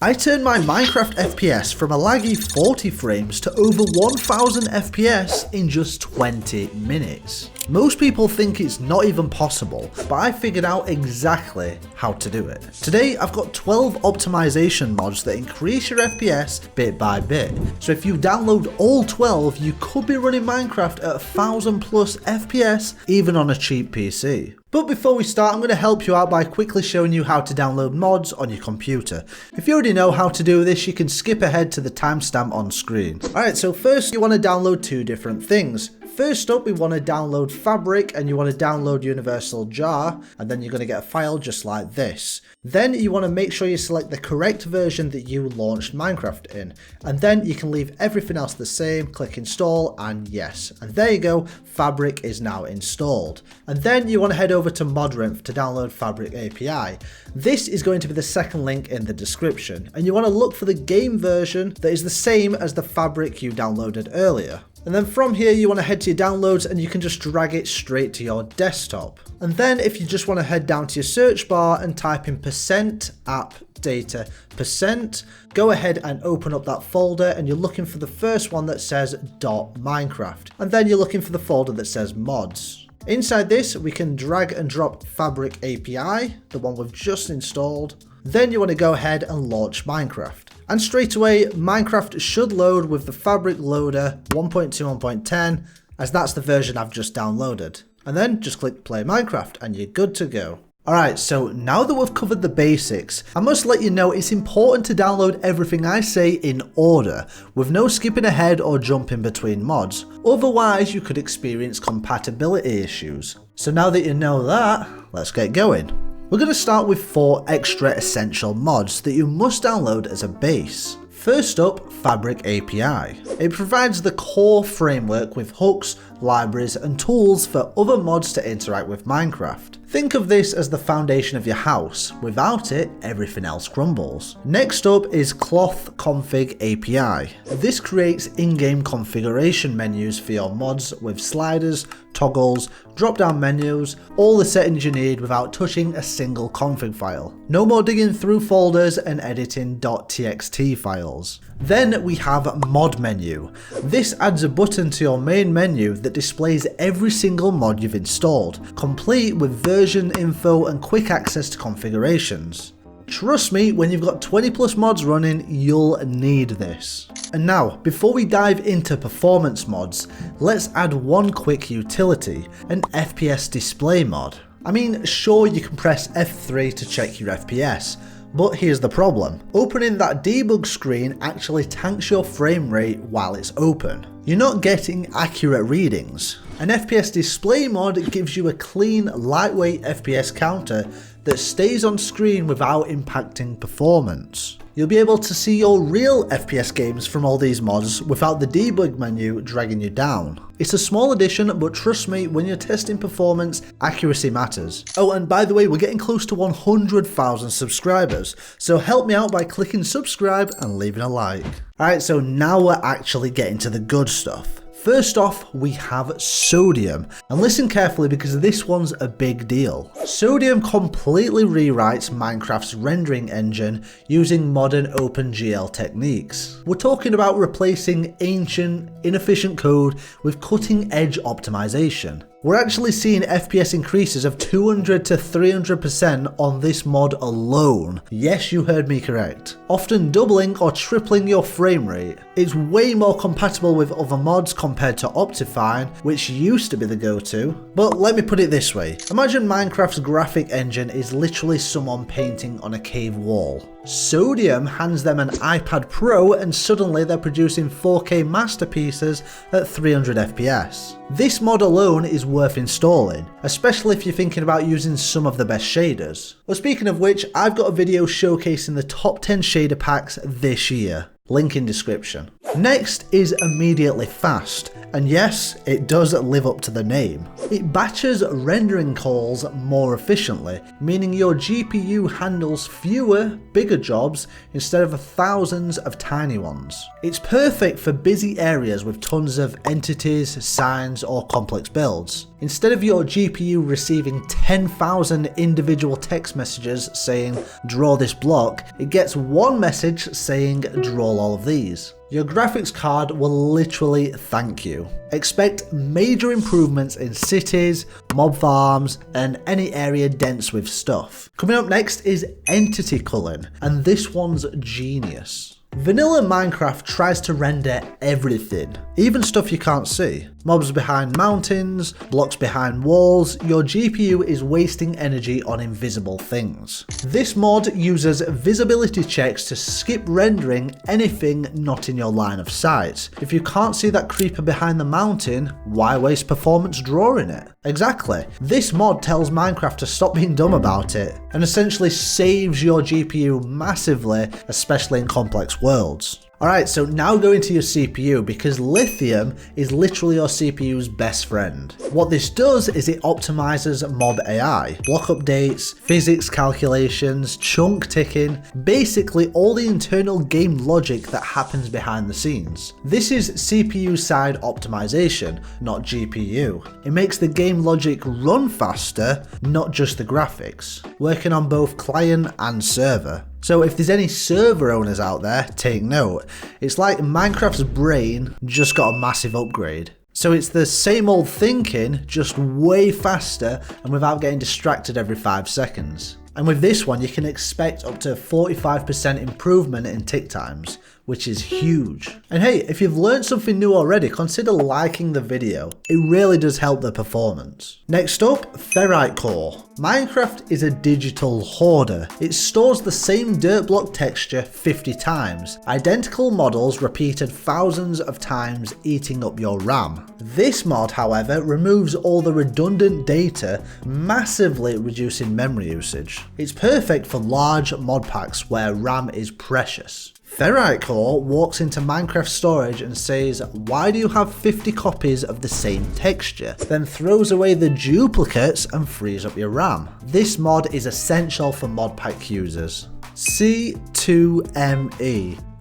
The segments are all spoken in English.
I turned my Minecraft FPS from a laggy 40 frames to over 1000 FPS in just 20 minutes. Most people think it's not even possible, but I figured out exactly how to do it. Today I've got 12 optimization mods that increase your FPS bit by bit. So if you download all 12, you could be running Minecraft at 1000 plus FPS even on a cheap PC. But before we start, I'm going to help you out by quickly showing you how to download mods on your computer. If you already know how to do this, you can skip ahead to the timestamp on screen. Alright, so first you want to download two different things. First up, we want to download Fabric and you want to download Universal Jar, and then you're going to get a file just like this. Then you want to make sure you select the correct version that you launched Minecraft in, and then you can leave everything else the same, click install, and yes. And there you go, Fabric is now installed. And then you want to head over to Modrinth to download Fabric API. This is going to be the second link in the description, and you want to look for the game version that is the same as the Fabric you downloaded earlier. And then from here you want to head to your downloads and you can just drag it straight to your desktop. And then if you just want to head down to your search bar and type in %appdata%, go ahead and open up that folder and you're looking for the first one that says .minecraft. And then you're looking for the folder that says mods. Inside this we can drag and drop Fabric API, the one we've just installed. Then you want to go ahead and launch Minecraft. And straight away, Minecraft should load with the Fabric Loader 1.2.1.10, as that's the version I've just downloaded. And then just click Play Minecraft and you're good to go. Alright, so now that we've covered the basics, I must let you know it's important to download everything I say in order, with no skipping ahead or jumping between mods. Otherwise, you could experience compatibility issues. So now that you know that, let's get going. We're going to start with 4 extra essential mods that you must download as a base. First up, Fabric API. It provides the core framework with hooks, libraries and tools for other mods to interact with Minecraft. Think of this as the foundation of your house. Without it, everything else crumbles. Next up is Cloth Config API. This creates in-game configuration menus for your mods with sliders, toggles, drop-down menus, all the settings you need without touching a single config file. No more digging through folders and editing .txt files. Then we have Mod Menu. This adds a button to your main menu that displays every single mod you've installed, complete with version info and quick access to configurations. Trust me, when you've got 20 plus mods running, you'll need this. And now, before we dive into performance mods, let's add one quick utility, an FPS display mod. I mean, sure you can press F3 to check your FPS, but here's the problem. Opening that debug screen actually tanks your frame rate while it's open. You're not getting accurate readings. An FPS display mod gives you a clean, lightweight FPS counter that stays on screen without impacting performance. You'll be able to see your real FPS games from all these mods without the debug menu dragging you down. It's a small addition, but trust me, when you're testing performance, accuracy matters. Oh, and by the way, we're getting close to 100,000 subscribers, so help me out by clicking subscribe and leaving a like. Alright, so now we're actually getting to the good stuff. First off, we have Sodium, and listen carefully because this one's a big deal. Sodium completely rewrites Minecraft's rendering engine using modern OpenGL techniques. We're talking about replacing ancient, inefficient code with cutting-edge optimization. We're actually seeing FPS increases of 200 to 300% on this mod alone. Yes, you heard me correct. Often doubling or tripling your frame rate. It's way more compatible with other mods compared to Optifine, which used to be the go-to. But let me put it this way. Imagine Minecraft's graphic engine is literally someone painting on a cave wall. Sodium hands them an iPad Pro and suddenly they're producing 4K masterpieces at 300 FPS. This mod alone is worth installing, especially if you're thinking about using some of the best shaders. Well, speaking of which, I've got a video showcasing the top 10 shader packs this year. Link in description. Next is Immediately Fast, And yes, it does live up to the name. It batches rendering calls more efficiently, meaning your GPU handles fewer, bigger jobs instead of thousands of tiny ones. It's perfect for busy areas with tons of entities, signs, or complex builds. Instead of your GPU receiving 10,000 individual text messages saying, draw this block, it gets one message saying, draw all of these. Your graphics card will literally thank you. Expect major improvements in cities, mob farms, and any area dense with stuff. Coming up next is entity culling, and this one's genius. Vanilla Minecraft tries to render everything, even stuff you can't see. Mobs behind mountains, blocks behind walls, your GPU is wasting energy on invisible things. This mod uses visibility checks to skip rendering anything not in your line of sight. If you can't see that creeper behind the mountain, why waste performance drawing it? Exactly. This mod tells Minecraft to stop being dumb about it, and essentially saves your GPU massively, especially in complex worlds. Alright, so now go into your CPU because lithium is literally your CPU's best friend. What this does is it optimizes mob AI, block updates, physics calculations, chunk ticking, basically all the internal game logic that happens behind the scenes. This is CPU side optimization, not GPU. It makes the game logic run faster, not just the graphics, working on both client and server. So if there's any server owners out there, take note. It's like Minecraft's brain just got a massive upgrade. So it's the same old thinking, just way faster and without getting distracted every 5 seconds. And with this one, you can expect up to 45% improvement in tick times, which is huge. And hey, if you've learned something new already, consider liking the video. It really does help the performance. Next up, Ferrite Core. Minecraft is a digital hoarder. It stores the same dirt block texture 50 times, identical models repeated thousands of times, eating up your RAM. This mod, however, removes all the redundant data, massively reducing memory usage. It's perfect for large mod packs where RAM is precious. Ferrite Core walks into Minecraft storage and says, why do you have 50 copies of the same texture? Then throws away the duplicates and frees up your RAM. This mod is essential for mod pack users. C2ME.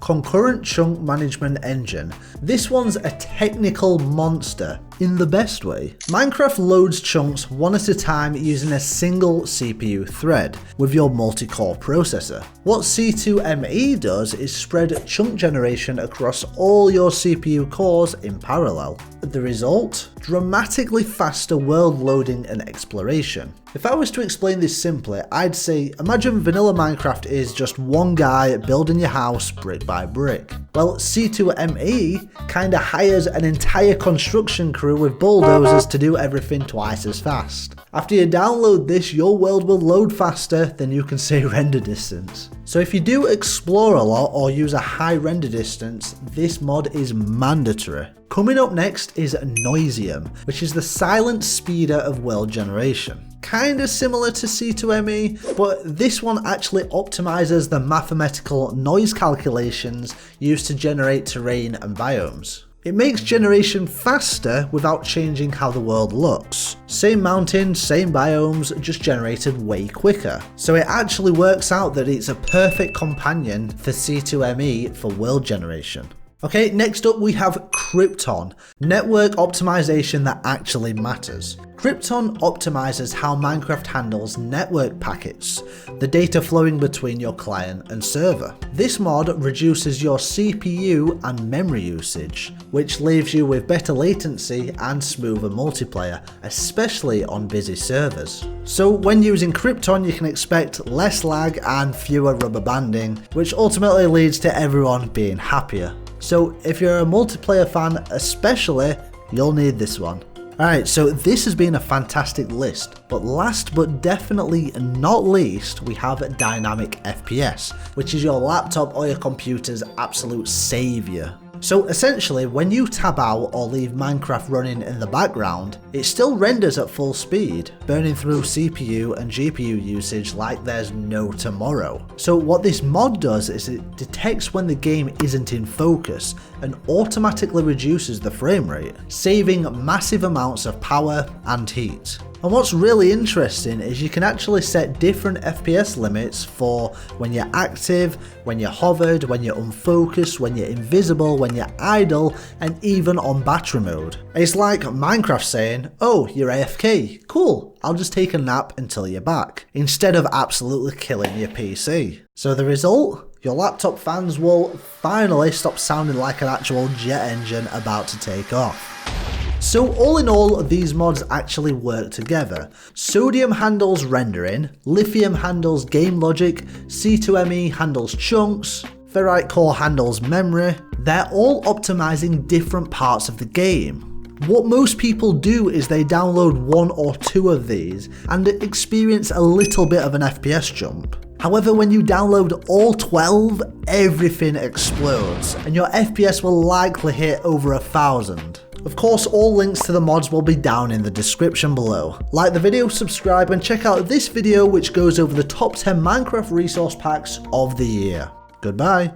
Concurrent Chunk Management Engine. This one's a technical monster, in the best way. Minecraft loads chunks one at a time using a single CPU thread with your multi-core processor. What C2ME does is spread chunk generation across all your CPU cores in parallel. The result? Dramatically faster world loading and exploration. If I was to explain this simply, I'd say imagine vanilla Minecraft is just one guy building your house brick by brick. Well, C2ME kinda hires an entire construction crew with bulldozers to do everything twice as fast. After you download this, your world will load faster than you can say render distance. So if you do explore a lot or use a high render distance, this mod is mandatory. Coming up next is Noisium, which is the silent speeder of world generation. Kinda similar to C2ME, but this one actually optimizes the mathematical noise calculations used to generate terrain and biomes. It makes generation faster without changing how the world looks. Same mountains, same biomes, just generated way quicker. So it actually works out that it's a perfect companion for C2ME for world generation. Okay, next up we have Krypton, network optimization that actually matters. Krypton optimizes how Minecraft handles network packets, the data flowing between your client and server. This mod reduces your CPU and memory usage, which leaves you with better latency and smoother multiplayer, especially on busy servers. So when using Krypton, you can expect less lag and fewer rubber banding, which ultimately leads to everyone being happier. So if you're a multiplayer fan especially, you'll need this one. Alright, so this has been a fantastic list, but last but definitely not least, we have Dynamic FPS, which is your laptop or your computer's absolute saviour. So essentially, when you tab out or leave Minecraft running in the background, it still renders at full speed, burning through CPU and GPU usage like there's no tomorrow. So what this mod does is it detects when the game isn't in focus and automatically reduces the frame rate, saving massive amounts of power and heat. And what's really interesting is you can actually set different FPS limits for when you're active, when you're hovered, when you're unfocused, when you're invisible, when you're idle, and even on battery mode. It's like Minecraft saying, oh, you're AFK, cool, I'll just take a nap until you're back, instead of absolutely killing your PC. So the result? Your laptop fans will finally stop sounding like an actual jet engine about to take off. So all in all, these mods actually work together. Sodium handles rendering, Lithium handles game logic, C2ME handles chunks, Ferrite core handles memory. They're all optimizing different parts of the game. What most people do is they download one or two of these and experience a little bit of an FPS jump. However, when you download all 12, everything explodes and your FPS will likely hit over 1,000. Of course, all links to the mods will be down in the description below. Like the video, subscribe, and check out this video which goes over the top 10 Minecraft resource packs of the year. Goodbye.